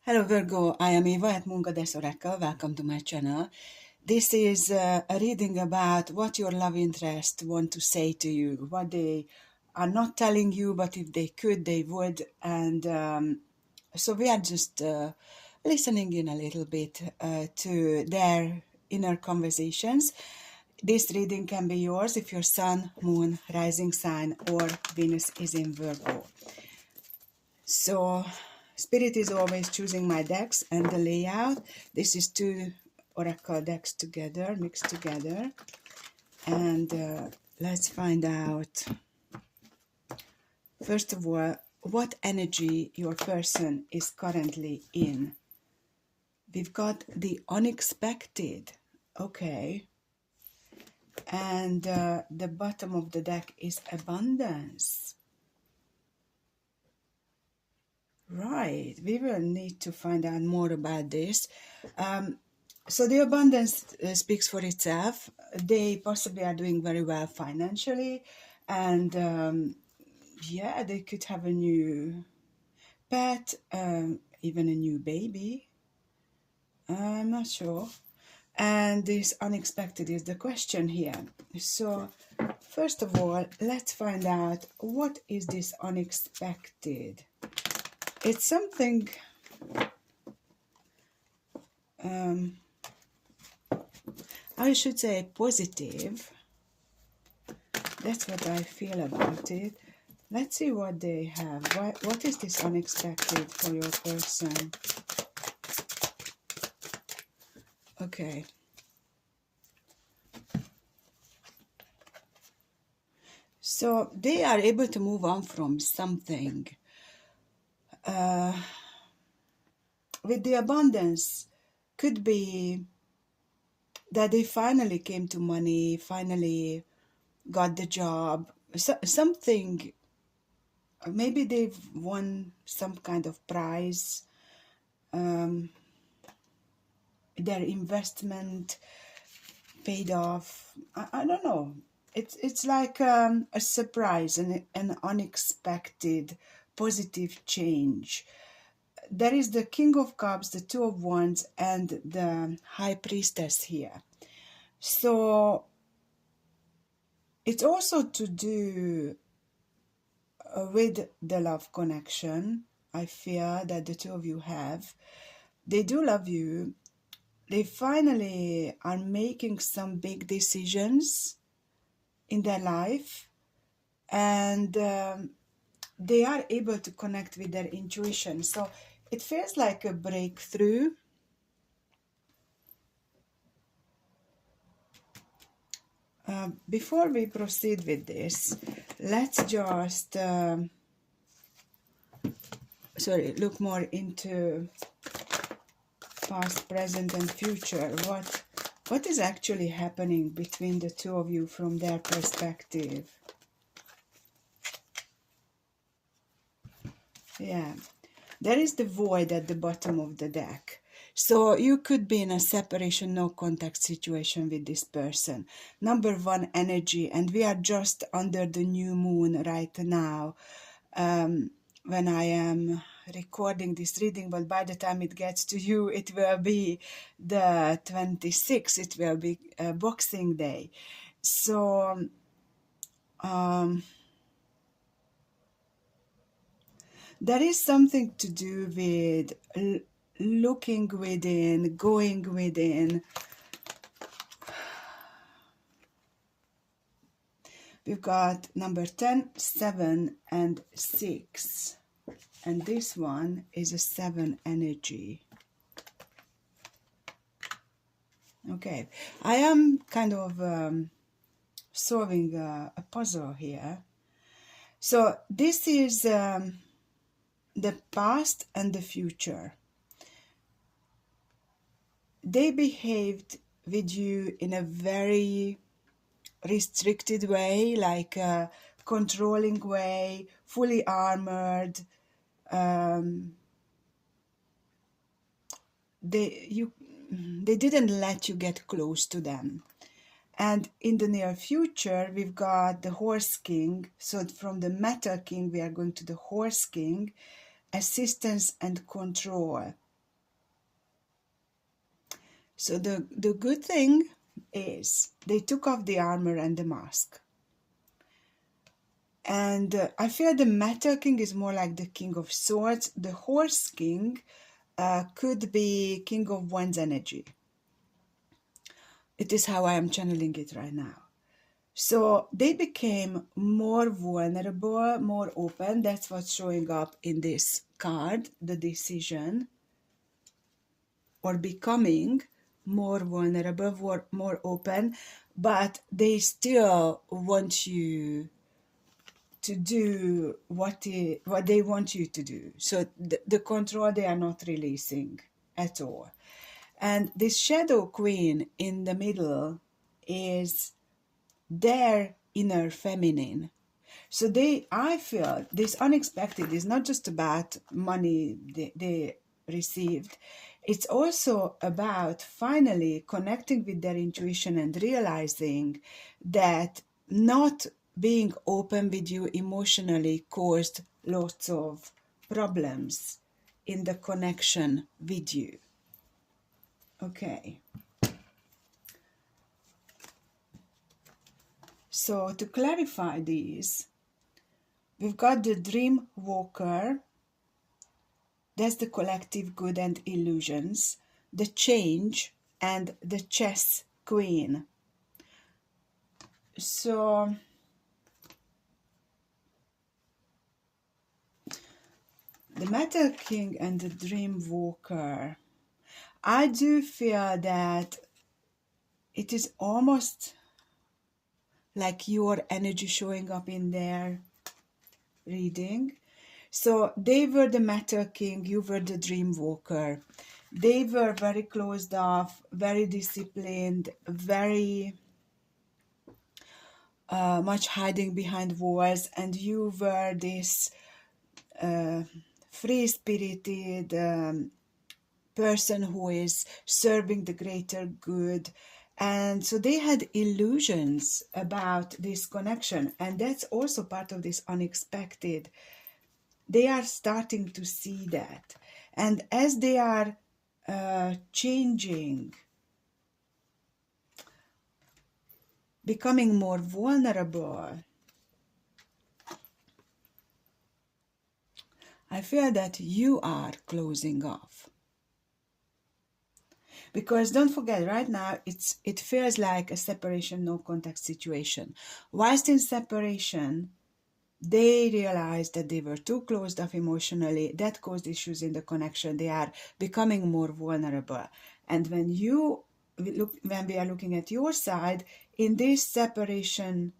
Hello Virgo, I am Eva at Moon Goddess Oracle. Welcome to my channel. This is a reading about what your love interest want to say to you, what they are not telling you, but if they could, they would. And so we are just listening in a little bit to their inner conversations. This reading can be yours if your sun, moon, rising sign, or Venus is in Virgo. So Spirit is always choosing my decks and the layout. This is two oracle decks together, mixed together. And let's find out, first of all, what energy your person is currently in. We've got the unexpected. Okay. And the bottom of the deck is abundance. Right, we will need to find out more about this. So the abundance speaks for itself. They possibly are doing very well financially, and yeah, they could have a new pet, even a new baby. I'm not sure. And this unexpected is the question here. So first of all, let's find out, what is this unexpected? It's something I should say positive. That's what I feel about it. Let's see what they have. What is this unexpected for your person? Okay. So they are able to move on from something. With the abundance, could be that they finally came to money, finally got the job, something, maybe they've won some kind of prize, their investment paid off. I don't know. It's like a surprise, an unexpected positive change. There is the King of Cups, the Two of Wands, and the High Priestess here. So it's also to do with the love connection. I fear that the two of you have. They do love you. They finally are making some big decisions in their life, and they are able to connect with their intuition. So it feels like a breakthrough. Before we proceed with this, let's just look more into past, present, and future. What is actually happening between the two of you from their perspective? Yeah, there is the void at the bottom of the deck. So you could be in a separation, no contact situation with this person. Number one, energy, and we are just under the new moon right now when I am recording this reading, but by the time it gets to you, it will be the 26th. It will be Boxing Day. So there is something to do with looking within, going within. We've got number 10, 7, and 6. And this one is a 7 energy. Okay, I am kind of solving a puzzle here. So this is the past and the future. They behaved with you in a very restricted way, like a controlling way, fully armored. They didn't let you get close to them. And in the near future, we've got the Horse King. So from the Metal King, we are going to the Horse King, assistance and control. So the good thing is they took off the armor and the mask. And I feel the Matter King is more like the King of Swords. The Horse King could be King of Wands energy. It is how I am channeling it right now. So they became more vulnerable, more open. That's what's showing up in this card, the decision, or becoming more vulnerable, more open, but they still want you to do what they want you to do. So the control they are not releasing at all. And this Shadow Queen in the middle is their inner feminine. So I feel this unexpected is not just about money they received. It's also about finally connecting with their intuition and realizing that not being open with you emotionally caused lots of problems in the connection with you. Okay. So to clarify these, we've got the Dream Walker. That's the collective good and illusions, the change, and the chess queen. So the Matter King and the Dream Walker, I do feel that it is almost like your energy showing up in their reading. So they were the Matter King, you were the Dream Walker. They were very closed off, very disciplined, very much hiding behind walls, and you were this free-spirited person who is serving the greater good. And so they had illusions about this connection, and that's also part of this unexpected. They are starting to see that, and as they are changing, becoming more vulnerable, I feel that you are closing off. Because don't forget, right now it feels like a separation, no contact situation. Whilst in separation, they realized that they were too closed off emotionally. That caused issues in the connection. They are becoming more vulnerable. And when we are looking at your side, in this separation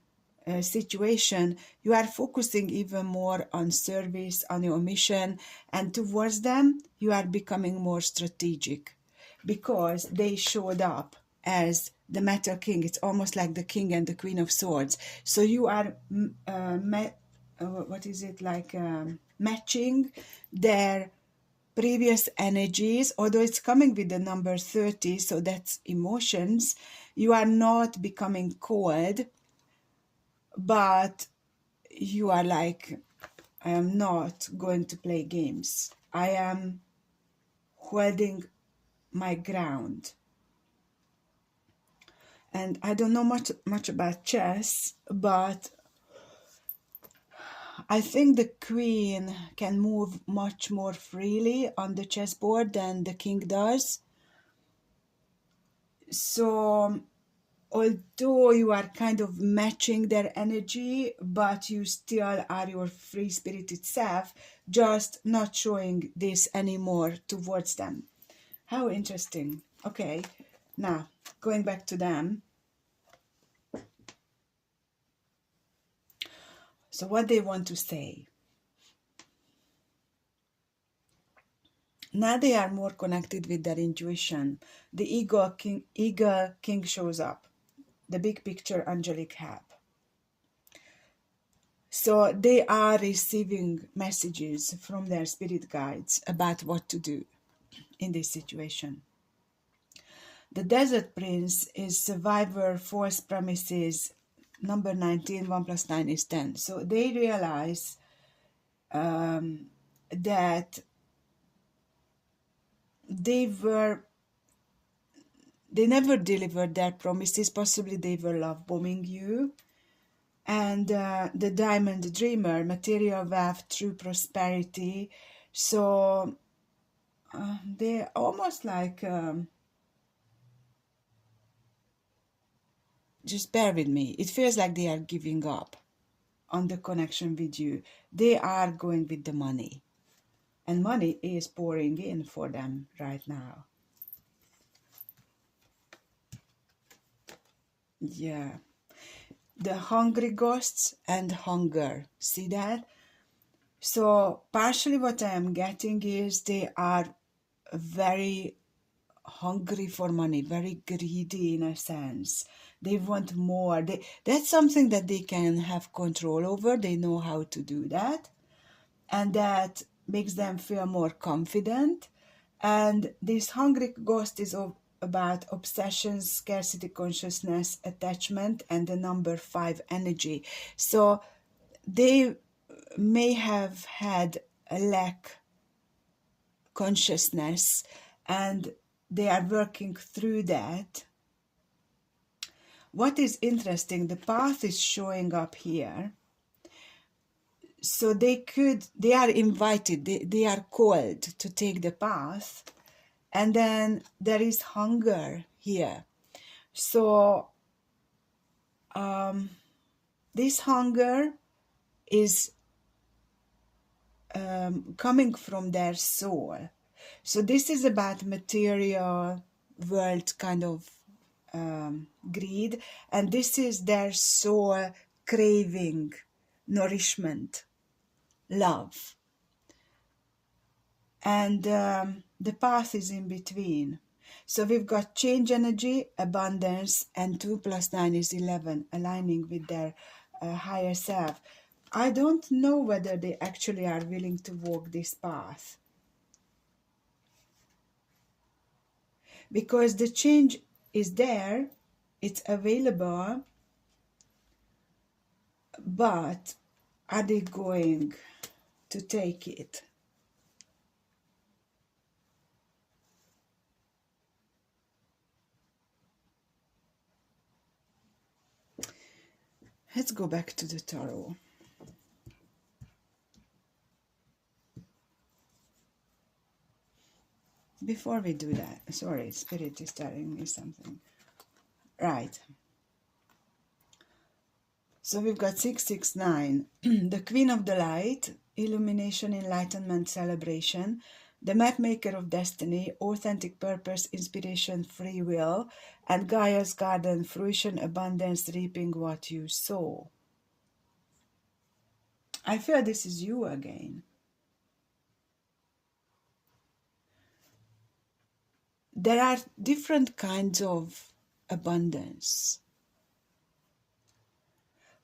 situation, you are focusing even more on service, on your mission, and towards them, you are becoming more strategic because they showed up as the Matter King. It's almost like the King and the Queen of Swords. So you are, matching their previous energies, although it's coming with the number 30, so that's emotions. You are not becoming cold, but you are like, I am not going to play games. I am holding my ground. And I don't know much about chess, but I think the queen can move much more freely on the chessboard than the king does. So although you are kind of matching their energy, but you still are your free-spirited self, just not showing this anymore towards them. How interesting. Okay, now going back to them. So what they want to say. Now they are more connected with their intuition. The Eagle King shows up. The big picture angelic help. So they are receiving messages from their spirit guides about what to do in this situation. The Desert Prince is survivor, false promises, number 19, 1 plus 9 is 10. So they realize that they were they never delivered their promises. Possibly they were love bombing you. And the diamond dreamer, material wealth, true prosperity. So they're almost like, just bear with me. It feels like they are giving up on the connection with you. They are going with the money. And money is pouring in for them right now. Yeah. The hungry ghosts and hunger. See that? So partially what I am getting is they are very hungry for money, very greedy in a sense. They want more. That's something that they can have control over. They know how to do that. And that makes them feel more confident. And this hungry ghost is about obsession, scarcity consciousness, attachment, and the number 5 energy. So they may have had a lack consciousness, and they are working through that. What is interesting, the path is showing up here. So they are invited, they are called to take the path. And then there is hunger here. So this hunger is coming from their soul. So this is about material world kind of greed, and this is their soul craving nourishment, love. And the path is in between. So we've got change energy, abundance, and 2 plus 9 is 11, aligning with their higher self. I don't know whether they actually are willing to walk this path, because the change is there, it's available, but are they going to take it? Let's go back to the tarot. Before we do that, sorry, Spirit is telling me something. Right. So we've got 669, the Queen of the Light, illumination, enlightenment, celebration, the mapmaker of destiny, authentic purpose, inspiration, free will, and Gaia's garden, fruition, abundance, reaping what you sow. I feel this is you again. There are different kinds of abundance.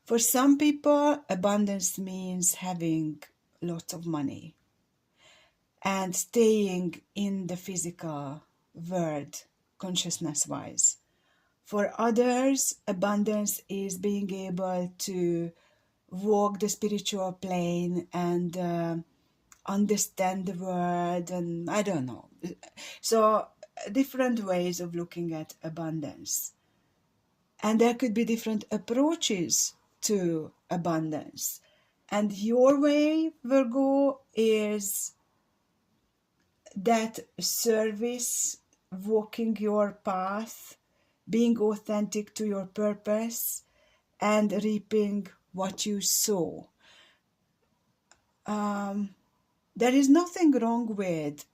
For some people, abundance means having lots of money and staying in the physical world, consciousness-wise. For others, abundance is being able to walk the spiritual plane and understand the world, and I don't know. So different ways of looking at abundance. And there could be different approaches to abundance. And your way, Virgo, is that service, walking your path, being authentic to your purpose, and reaping what you sow. There is nothing wrong with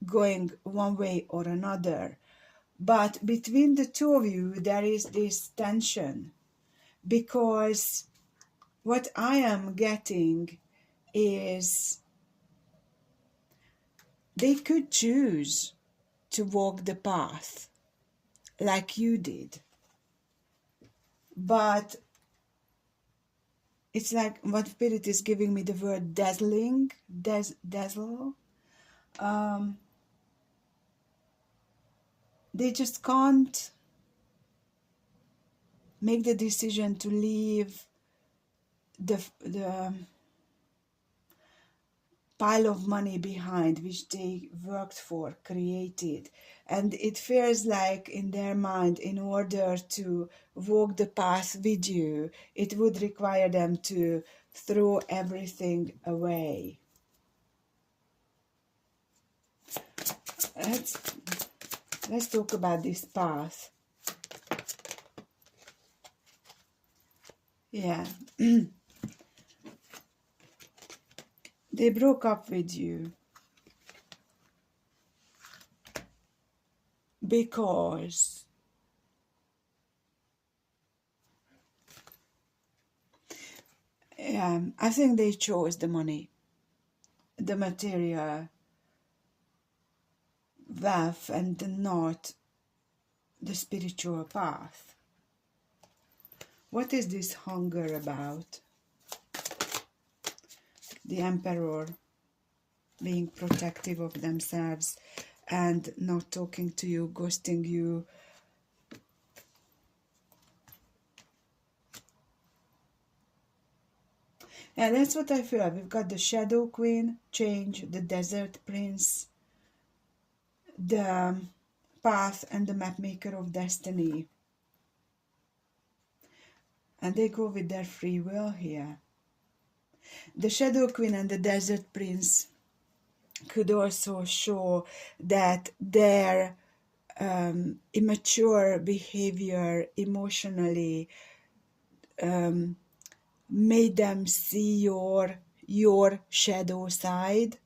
going one way or another, but between the two of you, there is this tension, because what I am getting is they could choose to walk the path like you did, but it's like what Spirit is giving me the word dazzling, dazzle. They just can't make the decision to leave the pile of money behind, which they worked for, created. And it feels like in their mind, in order to walk the path with you, it would require them to throw everything away. Let's talk about this path. Yeah. They broke up with you because I think they chose the money, the material wealth, and not the spiritual path. What is this hunger about? The Emperor being protective of themselves and not talking to you, ghosting you. Yeah, that's what I feel. We've got the Shadow Queen, Change, the Desert Prince, the Path, and the Mapmaker of Destiny. And they go with their free will here. The Shadow Queen and the Desert Prince could also show that their immature behavior emotionally made them see your shadow side.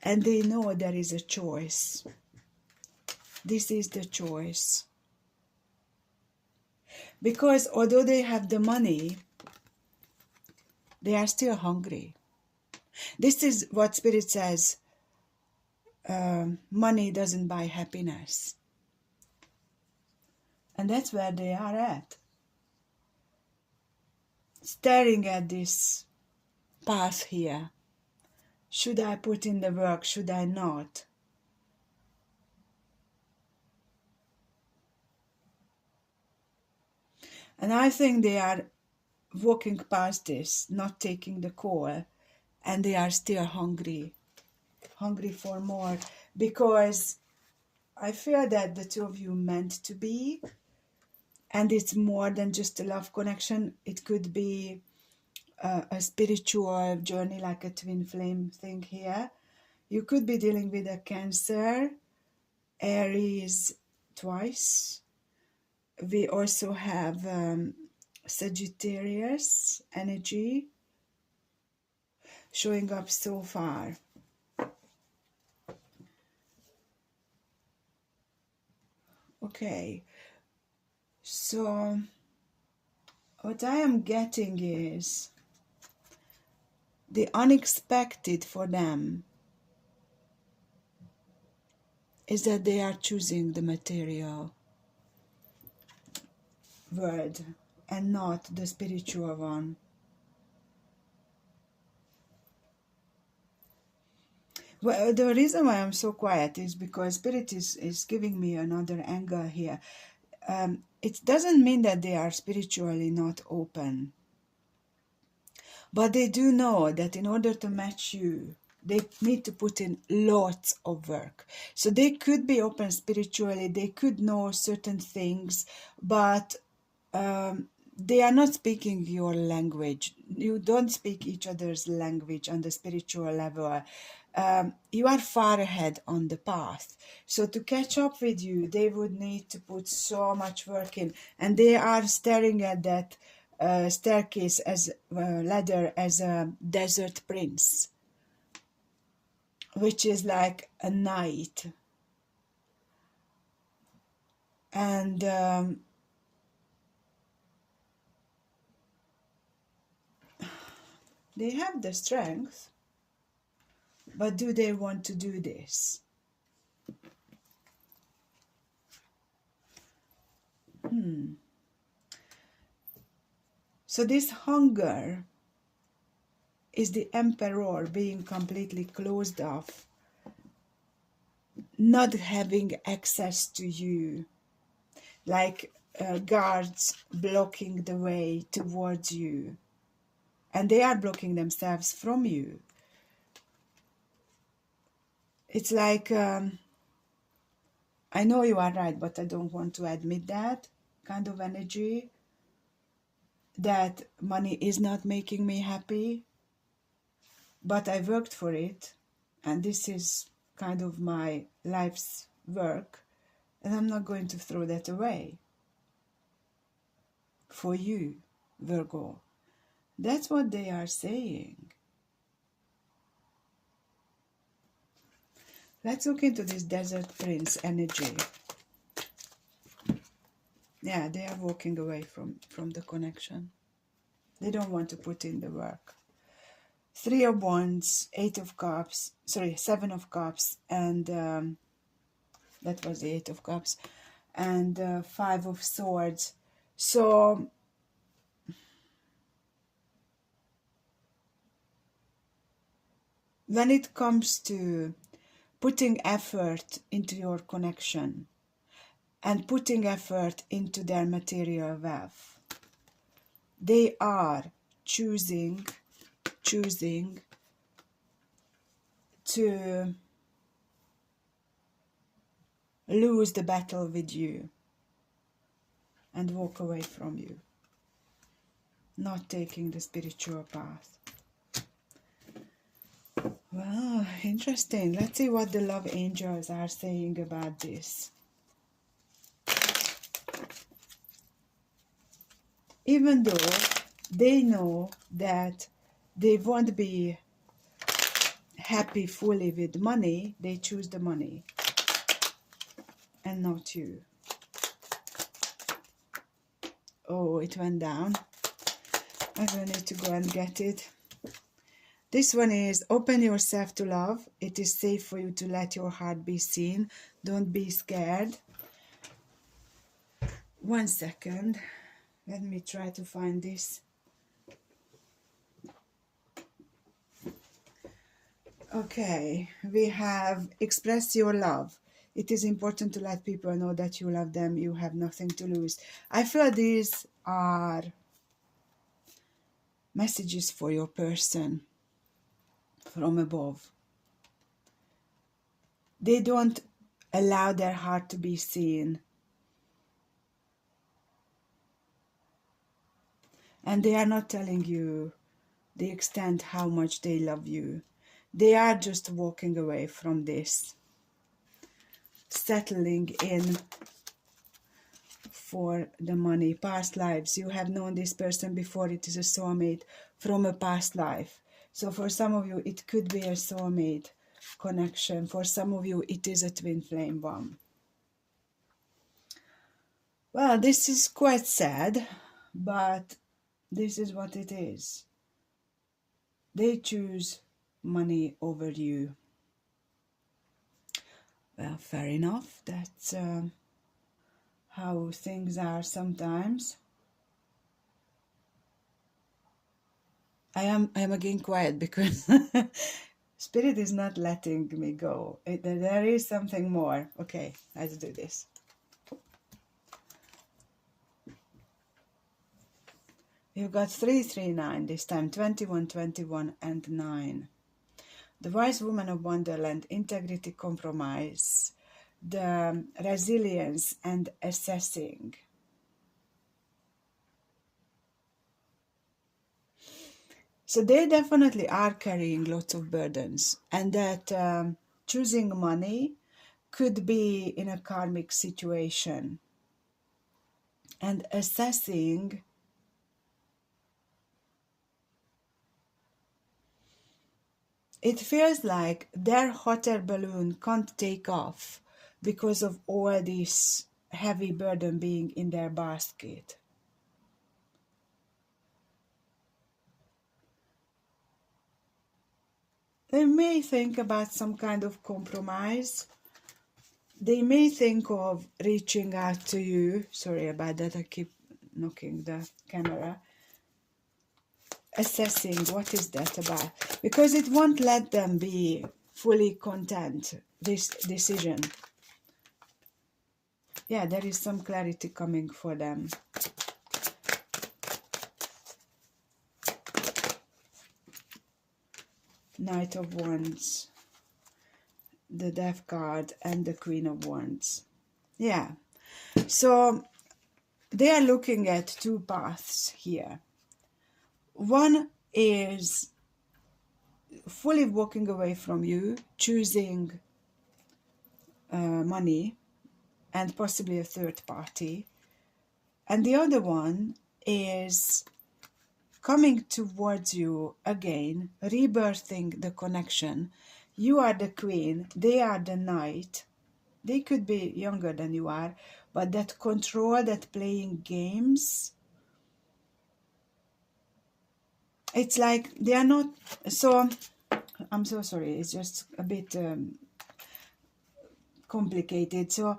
And they know there is a choice. This is the choice. Because although they have the money, they are still hungry. This is what Spirit says, money doesn't buy happiness. And that's where they are at. Staring at this path here. Should I put in the work? Should I not? And I think they are walking past this, not taking the call, and they are still hungry for more, because I feel that the two of you meant to be, and it's more than just a love connection. It could be a spiritual journey, like a twin flame thing here. You could be dealing with a Cancer, Aries twice. We also have Sagittarius energy showing up so far. Okay, so what I am getting is the unexpected for them is that they are choosing the material world and not the spiritual one. Well, the reason why I'm so quiet is because Spirit is giving me another angle here. It doesn't mean that they are spiritually not open. But they do know that in order to match you, they need to put in lots of work. So they could be open spiritually, they could know certain things, but they are not speaking your language. You don't speak each other's language on the spiritual level. You are far ahead on the path. So to catch up with you, they would need to put so much work in. And they are staring at that staircase as ladder as a desert prince, which is like a knight. And they have the strength, but do they want to do this? So this hunger is the Emperor being completely closed off, not having access to you. Like guards blocking the way towards you, and they are blocking themselves from you. It's like, I know you are right, but I don't want to admit that kind of energy, that money is not making me happy, but I worked for it, and this is kind of my life's work, and I'm not going to throw that away for you, Virgo. That's what they are saying. Let's look into this Desert Prince energy. Yeah, they are walking away from the connection. They don't want to put in the work. 3 of Wands, 8 of Cups, sorry, 7 of Cups, and that was the 8 of Cups, and 5 of Swords. So when it comes to putting effort into your connection and putting effort into their material wealth, they are choosing to lose the battle with you and walk away from you, not taking the spiritual path. Well, interesting. Let's see what the love angels are saying about this. Even though they know that they won't be happy fully with money, they choose the money and not you. Oh, it went down. I will need to go and get it. This one is open yourself to love. It is safe for you to let your heart be seen. Don't be scared. 1 second. Let me try to find this. Okay, we have express your love. It is important to let people know that you love them. You have nothing to lose. I feel these are messages for your person from above. They don't allow their heart to be seen. And they are not telling you the extent how much they love you. They are just walking away from this, settling in for the money. Past lives. You have known this person before. It is a soulmate from a past life. So for some of you, it could be a soulmate connection. For some of you, it is a twin flame one. Well, this is quite sad, but this is what it is. They choose money over you. Well, fair enough. That's how things are sometimes. I am again quiet because Spirit is not letting me go. There is something more. Okay, let's do this. You've got 339 this time, 21, 21, and 9. The wise woman of Wonderland, integrity, compromise, the resilience and assessing. So they definitely are carrying lots of burdens, and that choosing money could be in a karmic situation. And assessing, it feels like their hot air balloon can't take off because of all this heavy burden being in their basket. They may think about some kind of compromise. They may think of reaching out to you. Sorry about that, I keep knocking the camera. Assessing, what is that about? Because it won't let them be fully content, this decision. Yeah, there is some clarity coming for them. Knight of Wands, the Death card, and the Queen of Wands. Yeah, so they are looking at two paths here. One is fully walking away from you, choosing money and possibly a third party. And the other one is coming towards you again, rebirthing the connection. You are the queen, they are the knight. They could be younger than you are, but that control, that playing games, it's like they are not. So I'm so sorry, it's just a bit complicated. So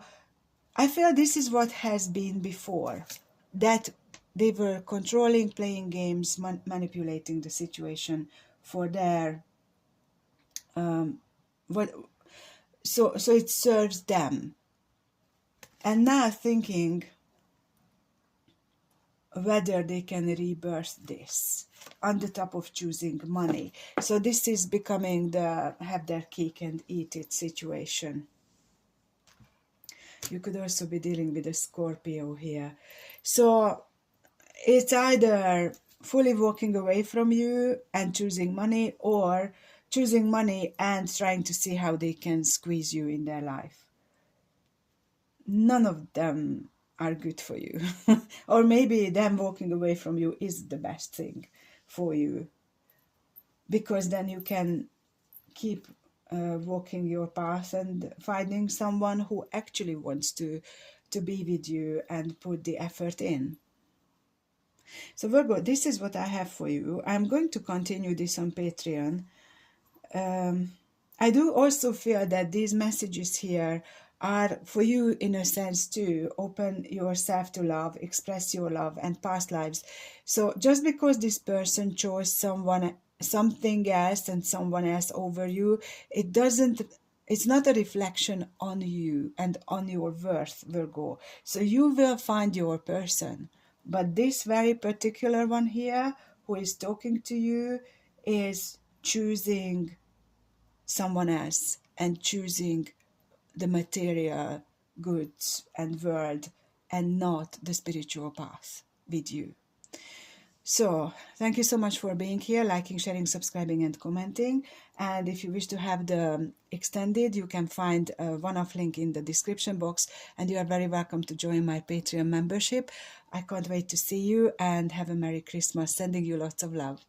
I feel this is what has been before, that they were controlling, playing games, manipulating the situation for their what. So it serves them, and now thinking whether they can rebirth this on the top of choosing money. So this is becoming the have their cake and eat it situation. You could also be dealing with a Scorpio here. So it's either fully walking away from you and choosing money, or choosing money and trying to see how they can squeeze you in their life. None of them are good for you. Or maybe them walking away from you is the best thing for you, because then you can keep walking your path and finding someone who actually wants to be with you and put the effort in. So Virgo, this is what I have for you. I'm going to continue this on Patreon. I do also feel that these messages here are for you in a sense to open yourself to love, express your love and past lives. So just because this person chose something else and someone else over you, it's not a reflection on you and on your worth, Virgo. So you will find your person. But this very particular one here who is talking to you is choosing someone else and choosing the material goods and world and not the spiritual path with you. So thank you so much for being here, liking, sharing, subscribing and commenting. And if you wish to have the extended, you can find a one-off link in the description box, and you are very welcome to join my Patreon membership. I can't wait to see you, and have a Merry Christmas. Sending you lots of love.